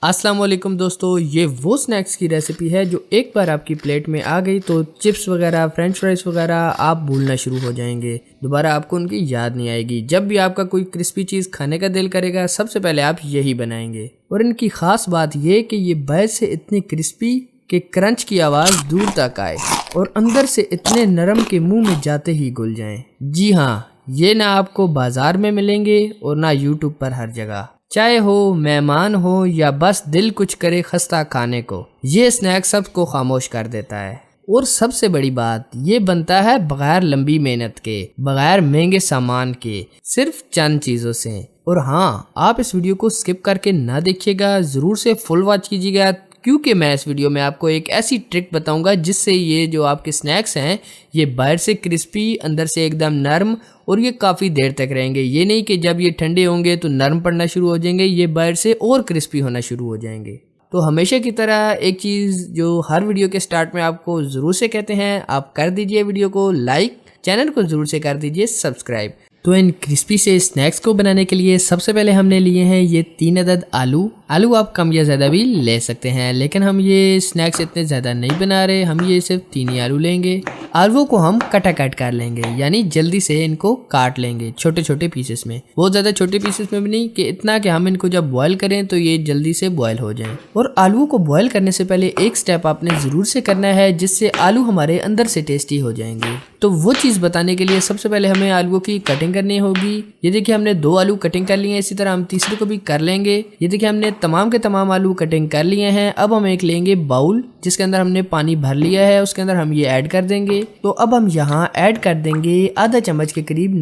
अस्सलाम वालेकुम दोस्तों, ये वो स्नैक्स की रेसिपी है जो एक बार आपकी प्लेट में आ गई तो चिप्स वगैरह, फ्रेंच फ्राइज वगैरह आप भूलना शुरू हो जाएंगे। दोबारा आपको उनकी याद नहीं आएगी। जब भी आपका कोई क्रिस्पी चीज़ खाने का दिल करेगा, सबसे पहले आप यही बनाएंगे। और इनकी खास बात ये कि ये बाहर से इतनी क्रिस्पी कि क्रंच की आवाज़ दूर तक आए और अंदर से इतने नरम के मुंह में जाते ही घुल जाएं। जी हाँ, ये ना आपको बाजार में मिलेंगे और ना यूट्यूब पर हर जगह। चाहे हो मेहमान हो या बस दिल कुछ करे खस्ता खाने को, ये स्नैक सबको खामोश कर देता है। और सबसे बड़ी बात, ये बनता है बगैर लंबी मेहनत के, बगैर महंगे सामान के, सिर्फ चंद चीज़ों से। और हाँ, आप इस वीडियो को स्किप करके ना देखिएगा, ज़रूर से फुल वॉच कीजिएगा, क्योंकि मैं इस वीडियो में आपको एक ऐसी ट्रिक बताऊंगा जिससे ये जो आपके स्नैक्स हैं ये बाहर से क्रिस्पी, अंदर से एकदम नरम और ये काफ़ी देर तक रहेंगे। ये नहीं कि जब ये ठंडे होंगे तो नरम पड़ना शुरू हो जाएंगे, ये बाहर से और क्रिस्पी होना शुरू हो जाएंगे। तो हमेशा की तरह एक चीज़ जो हर वीडियो के स्टार्ट में आपको ज़रूर से कहते हैं, आप कर दीजिए वीडियो को लाइक, चैनल को ज़रूर से कर दीजिए सब्सक्राइब। तो इन क्रिस्पी से स्नैक्स को बनाने के लिए सबसे पहले हमने लिए हैं ये 3 अदद आलू। आलू आप कम या ज़्यादा भी ले सकते हैं, लेकिन हम ये स्नैक्स इतने ज़्यादा नहीं बना रहे, हम ये सिर्फ 3 ही आलू लेंगे। आलू को हम कट कर लेंगे, यानी जल्दी से इनको काट लेंगे छोटे छोटे पीसेस में, बहुत ज़्यादा छोटे पीसेस में भी नहीं कि इतना कि हम इनको जब बॉयल करें तो ये जल्दी से बॉयल हो जाएं। और आलू को बॉयल करने से पहले एक स्टेप आपने ज़रूर से करना है जिससे आलू हमारे अंदर से टेस्टी हो जाएंगे। तो वो चीज़ बताने के लिए सबसे पहले हमें आलू की कटिंग करनी होगी। ये देखिए हमने 2 आलू कटिंग कर लिए हैं, इसी तरह हम तीसरे को भी कर लेंगे। ये देखिए हमने तमाम के तमाम आलू कटिंग कर लिए हैं। अब हम एक लेंगे बाउल जिसके अंदर हमने पानी भर लिया है, उसके अंदर हम ये ऐड कर देंगे। तो अब हम यहाँ ऐड कर देंगे आधा चम्मच के करीब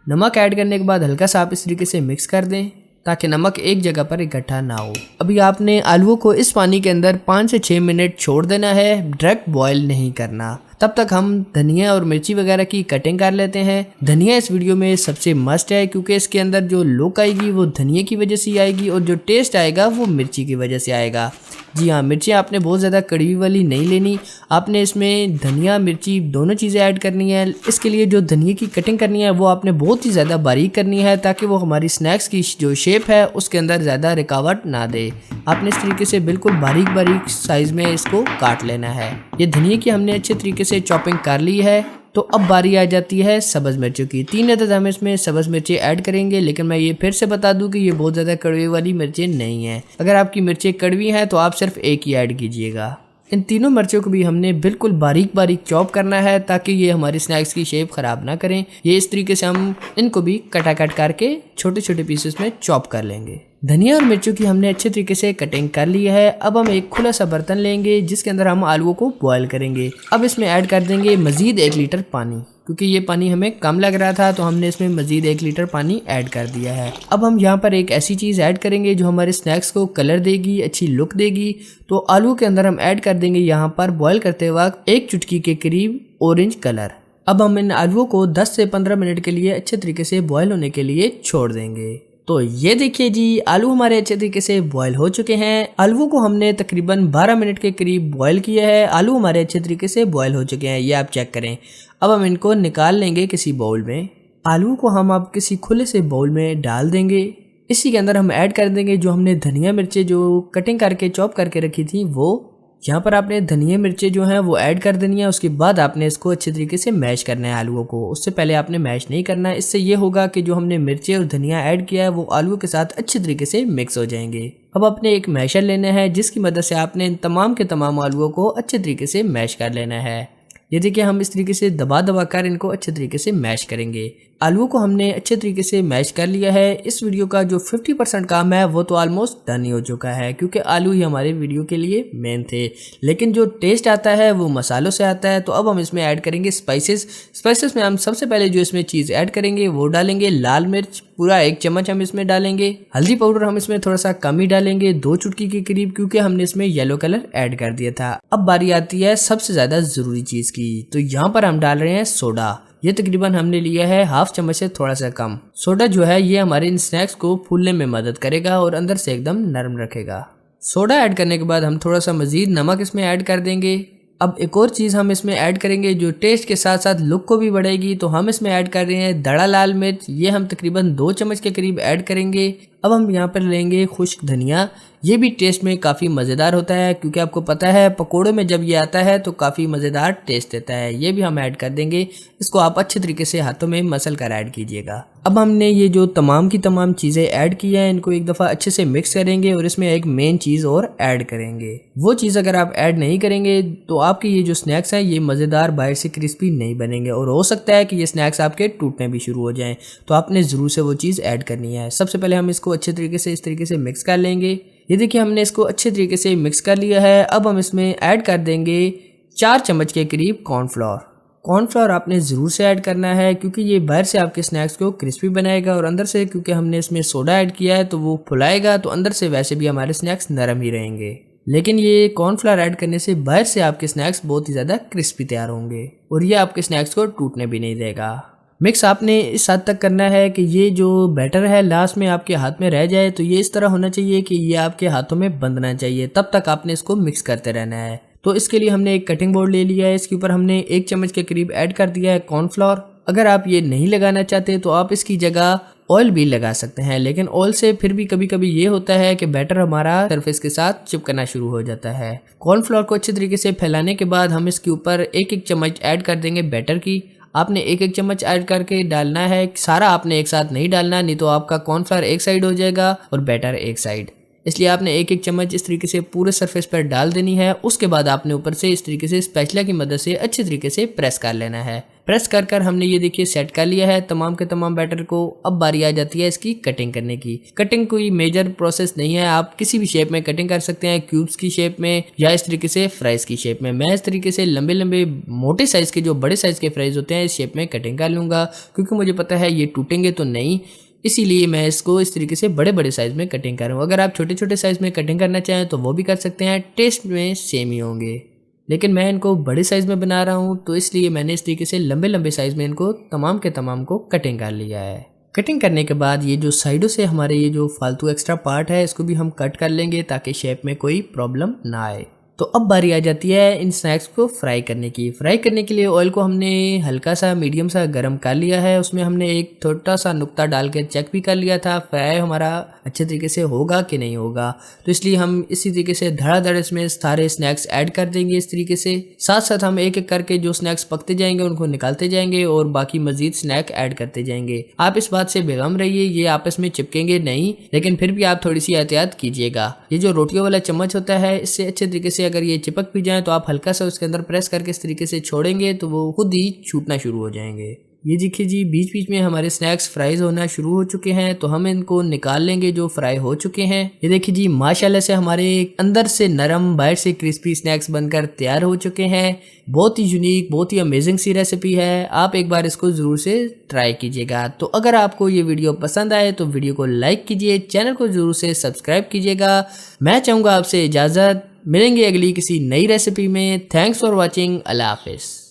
नमक ऐड करने के बाद हल्का सा आप इस तरीके से मिक्स कर दें ताकि नमक एक जगह पर इकट्ठा ना हो। अभी आपने आलूओं को इस पानी के अंदर 5 से 6 मिनट छोड़ देना है, डायरेक्ट बॉयल नहीं करना। तब तक हम धनिया और मिर्ची वगैरह की कटिंग कर लेते हैं। धनिया इस वीडियो में सबसे मस्ट है क्योंकि इसके अंदर जो लुक आएगी वो धनिया की वजह से आएगी और जो टेस्ट आएगा वो मिर्ची की वजह से आएगा। जी हाँ, मिर्ची आपने बहुत ज़्यादा कड़वी वाली नहीं लेनी, आपने इसमें धनिया मिर्ची दोनों चीज़ें ऐड करनी है। इसके लिए जो धनिया की कटिंग करनी है वो आपने बहुत ही ज़्यादा बारीक करनी है ताकि वो हमारी स्नैक्स की जो शेप है उसके अंदर ज़्यादा रुकावट ना दे। आपने इस तरीके से बिल्कुल बारीक साइज़ में इसको काट लेना है। ये धनिया की हमने अच्छे तरीके से चॉपिंग कर ली है। तो अब बारी आ जाती है सब्ज़ मिर्चों की। 3 अदद हम इसमें सब्ज़ मिर्चें ऐड करेंगे, लेकिन मैं ये फिर से बता दूं कि ये बहुत ज़्यादा कड़वी वाली मिर्चें नहीं हैं। अगर आपकी मिर्चें कड़वी हैं तो आप सिर्फ एक ही ऐड कीजिएगा। इन तीनों मिर्चों को भी हमने बिल्कुल बारीक चॉप करना है ताकि ये हमारी स्नैक्स की शेप ख़राब ना करें। ये इस तरीके से हम इनको भी कट करके छोटे छोटे पीसेस में चॉप कर लेंगे। धनिया और मिर्चों की हमने अच्छे तरीके से कटिंग कर ली है। अब हम एक खुला सा बर्तन लेंगे जिसके अंदर हम आलूओं को बॉयल करेंगे। अब इसमें ऐड कर देंगे मज़ीद 1 लीटर पानी, क्योंकि ये पानी हमें कम लग रहा था तो हमने इसमें मज़ीद 1 लीटर पानी ऐड कर दिया है। अब हम यहाँ पर एक ऐसी चीज़ ऐड करेंगे जो हमारे स्नैक्स को कलर देगी, अच्छी लुक देगी। तो आलू के अंदर हम ऐड कर देंगे यहाँ पर बॉयल करते वक्त 1 चुटकी के करीब ऑरेंज कलर। अब हम इन आलूओं को 10 से 15 मिनट के लिए अच्छे तरीके से बॉयल होने के लिए छोड़ देंगे। तो ये देखिए जी, आलू हमारे अच्छे तरीके से बॉयल हो चुके हैं। आलूओं को हमने तकरीबन 12 मिनट के करीब बॉयल किया है। आलू हमारे अच्छे तरीके से बॉयल हो चुके हैं, ये आप चेक करें। अब हम इनको निकाल लेंगे किसी बाउल में। आलू को हम अब किसी खुले से बाउल में डाल देंगे। इसी के अंदर हम ऐड कर देंगे जो हमने धनिया मिर्चें जो कटिंग करके चॉप करके रखी थी वो। यहाँ पर आपने धनिया मिर्चें जो हैं वो ऐड कर देनी है। उसके बाद आपने इसको अच्छे तरीके से मैश करना है आलूओं को। उससे पहले आपने मैश नहीं करना है। इससे ये होगा कि जो हमने मिर्चें और धनिया ऐड किया है वो आलू के साथ अच्छे तरीके से मिक्स हो जाएंगे। अब आपने एक मैशर लेना है जिसकी मदद से आपने इन तमाम के तमाम आलूओं को अच्छे तरीके से मैश कर लेना है। ये देखिए हम इस तरीके से दबा कर इनको अच्छे तरीके से मैश करेंगे। आलूओं को हमने अच्छे तरीके से मैश कर लिया है। इस वीडियो का जो 50% काम है वो तो ऑलमोस्ट डन ही हो चुका है, क्योंकि आलू ही हमारे वीडियो के लिए मेन थे। लेकिन जो टेस्ट आता है वो मसालों से आता है। तो अब हम इसमें ऐड करेंगे स्पाइसेस में हम सबसे पहले जो इसमें चीज़ ऐड करेंगे वो डालेंगे लाल मिर्च, पूरा 1 चम्मच हम इसमें डालेंगे। हल्दी पाउडर हम इसमें थोड़ा सा कम ही डालेंगे, 2 चुटकी के करीब, क्योंकि हमने इसमें येलो कलर ऐड कर दिया था। अब बारी आती है सबसे ज़्यादा ज़रूरी चीज़ की। तो यहाँ पर हम डाल रहे हैं सोडा। ये तकरीबन हमने लिया है 1/2 चम्मच से थोड़ा सा कम। सोडा जो है ये हमारे इन स्नैक्स को फूलने में मदद करेगा और अंदर से एकदम नरम रखेगा। सोडा ऐड करने के बाद हम थोड़ा सा मज़ीद नमक इसमें ऐड कर देंगे। अब एक और चीज़ हम इसमें ऐड करेंगे जो टेस्ट के साथ साथ लुक को भी बढ़ाएगी। तो हम इसमें ऐड कर रहे हैं दड़ा लाल मिर्च। ये हम तकरीबन 2 चम्मच के करीब ऐड करेंगे। अब हम यहाँ पर लेंगे खुश्क धनिया। ये भी टेस्ट में काफ़ी मज़ेदार होता है, क्योंकि आपको पता है पकोड़ों में जब ये आता है तो काफ़ी मज़ेदार टेस्ट देता है। ये भी हम ऐड कर देंगे। इसको आप अच्छे तरीके से हाथों में मसल कर ऐड कीजिएगा। अब हमने ये जो तमाम की तमाम चीज़ें ऐड की हैं, इनको एक दफ़ा अच्छे से मिक्स करेंगे और इसमें एक मेन चीज़ और ऐड करेंगे। वो चीज़ अगर आप ऐड नहीं करेंगे तो आपके ये जो स्नैक्स हैं ये मज़ेदार बाहर से क्रिस्पी नहीं बनेंगे और हो सकता है कि ये स्नैक्स आपके टूटने भी शुरू हो जाएं। तो आपने ज़रूर से वो चीज़ ऐड करनी है। सबसे पहले हम इसको अच्छे तरीके से इस तरीके से मिक्स कर लेंगे। ये देखिए हमने इसको अच्छे तरीके से मिक्स कर लिया है। अब हम इसमें ऐड कर देंगे 4 चम्मच के करीब कॉर्नफ्लोर। कॉर्नफ्लोर आपने ज़रूर से ऐड करना है, क्योंकि ये बाहर से आपके स्नैक्स को क्रिस्पी बनाएगा और अंदर से क्योंकि हमने इसमें सोडा ऐड किया है तो वो फुलाएगा, तो अंदर से वैसे भी हमारे स्नैक्स नरम ही रहेंगे। लेकिन ये कॉर्नफ्लोर ऐड करने से बाहर से आपके स्नैक्स बहुत ही ज़्यादा क्रिस्पी तैयार होंगे और ये आपके स्नैक्स को टूटने भी नहीं देगा। मिक्स आपने इस हद तक करना है कि ये जो बैटर है लास्ट में आपके हाथ में रह जाए, तो ये इस तरह होना चाहिए कि ये आपके हाथों में बंधना चाहिए। तब तक आपने इसको मिक्स करते रहना है। तो इसके लिए हमने एक कटिंग बोर्ड ले लिया है। इसके ऊपर हमने 1 चम्मच के करीब ऐड कर दिया है कॉर्नफ्लोर। अगर आप ये नहीं लगाना चाहते तो आप इसकी जगह ऑयल भी लगा सकते हैं, लेकिन ऑयल से फिर भी कभी कभी ये होता है कि बैटर हमारा सरफेस के साथ चिपकना शुरू हो जाता है। कॉर्नफ्लोर को अच्छे तरीके से फैलाने के बाद हम इसके ऊपर 1-1 चम्मच ऐड कर देंगे बैटर की। आपने 1-1 चम्मच ऐड करके डालना है, सारा आपने एक साथ नहीं डालना, नहीं तो आपका कॉर्नफ्लोर एक साइड हो जाएगा और बैटर एक साइड। इसलिए आपने 1-1 चम्मच इस तरीके से पूरे सरफेस पर डाल देनी है। उसके बाद आपने ऊपर से इस तरीके से स्पैचुला की मदद से अच्छे तरीके से प्रेस कर लेना है। प्रेस कर कर हमने ये देखिए सेट कर लिया है तमाम के तमाम बैटर को। अब बारी आ जाती है इसकी कटिंग करने की। कटिंग कोई मेजर प्रोसेस नहीं है, आप किसी भी शेप में कटिंग कर सकते हैं, क्यूब्स की शेप में या इस तरीके से फ्राइज की शेप में। मैं इस तरीके से लंबे लंबे मोटे साइज के जो बड़े साइज के फ्राइज होते हैं इस शेप में कटिंग कर लूँगा, क्योंकि मुझे पता है ये टूटेंगे तो नहीं, इसीलिए मैं इसको इस तरीके से बड़े बड़े साइज़ में कटिंग कर रहा हूँ। अगर आप छोटे छोटे साइज़ में कटिंग करना चाहें तो वो भी कर सकते हैं, टेस्ट में सेम ही होंगे। लेकिन मैं इनको बड़े साइज़ में बना रहा हूँ तो इसलिए मैंने इस तरीके से लंबे लंबे साइज़ में इनको तमाम के तमाम को कटिंग कर लिया है। कटिंग करने के बाद ये जो साइडों से हमारे ये जो फालतू एक्स्ट्रा पार्ट है इसको भी हम कट कर लेंगे ताकि शेप में कोई प्रॉब्लम ना आए। तो अब बारी आ जाती है इन स्नैक्स को फ्राई करने की। फ्राई करने के लिए ऑयल को हमने हल्का सा मीडियम सा गर्म कर लिया है। उसमें हमने एक छोटा सा नुक्ता डाल के चेक भी कर लिया था फ्राई हमारा अच्छे तरीके से होगा कि नहीं होगा। तो इसलिए हम इसी तरीके से धड़ाधड़ इसमें सारे स्नैक्स ऐड कर देंगे इस तरीके से। साथ साथ हम एक एक करके जो स्नैक्स पकते जाएंगे उनको निकालते जाएंगे और बाकी मजीद स्नैक ऐड करते जाएंगे। आप इस बात से बेगम रहिए, ये आपस में चिपकेंगे नहीं, लेकिन फिर भी आप थोड़ी सी एहतियात कीजिएगा। ये जो रोटियों वाला चम्मच होता है इससे अच्छे तरीके से अगर ये चिपक भी जाए तो आप हल्का सा उसके अंदर प्रेस करके इस तरीके से छोड़ेंगे तो वो खुद ही छूटना शुरू हो जाएंगे। ये देखिए जी बीच बीच में हमारे स्नैक्स फ्राइज होना शुरू हो चुके हैं, तो हम इनको निकाल लेंगे जो फ्राई हो चुके हैं। ये देखिए जी माशाल्लाह से हमारे अंदर से नरम बाहर से क्रिस्पी स्नैक्स बनकर तैयार हो चुके हैं। बहुत ही यूनिक, बहुत ही अमेजिंग सी रेसिपी है। आप एक बार इसको ज़रूर से ट्राई कीजिएगा। तो अगर आपको ये वीडियो पसंद आए तो वीडियो को लाइक कीजिए, चैनल को ज़रूर से सब्सक्राइब कीजिएगा। मैं चाहूँगा आपसे इजाज़त, मिलेंगे अगली किसी नई रेसिपी में। Thanks for watching. अल्लाह हाफिज़।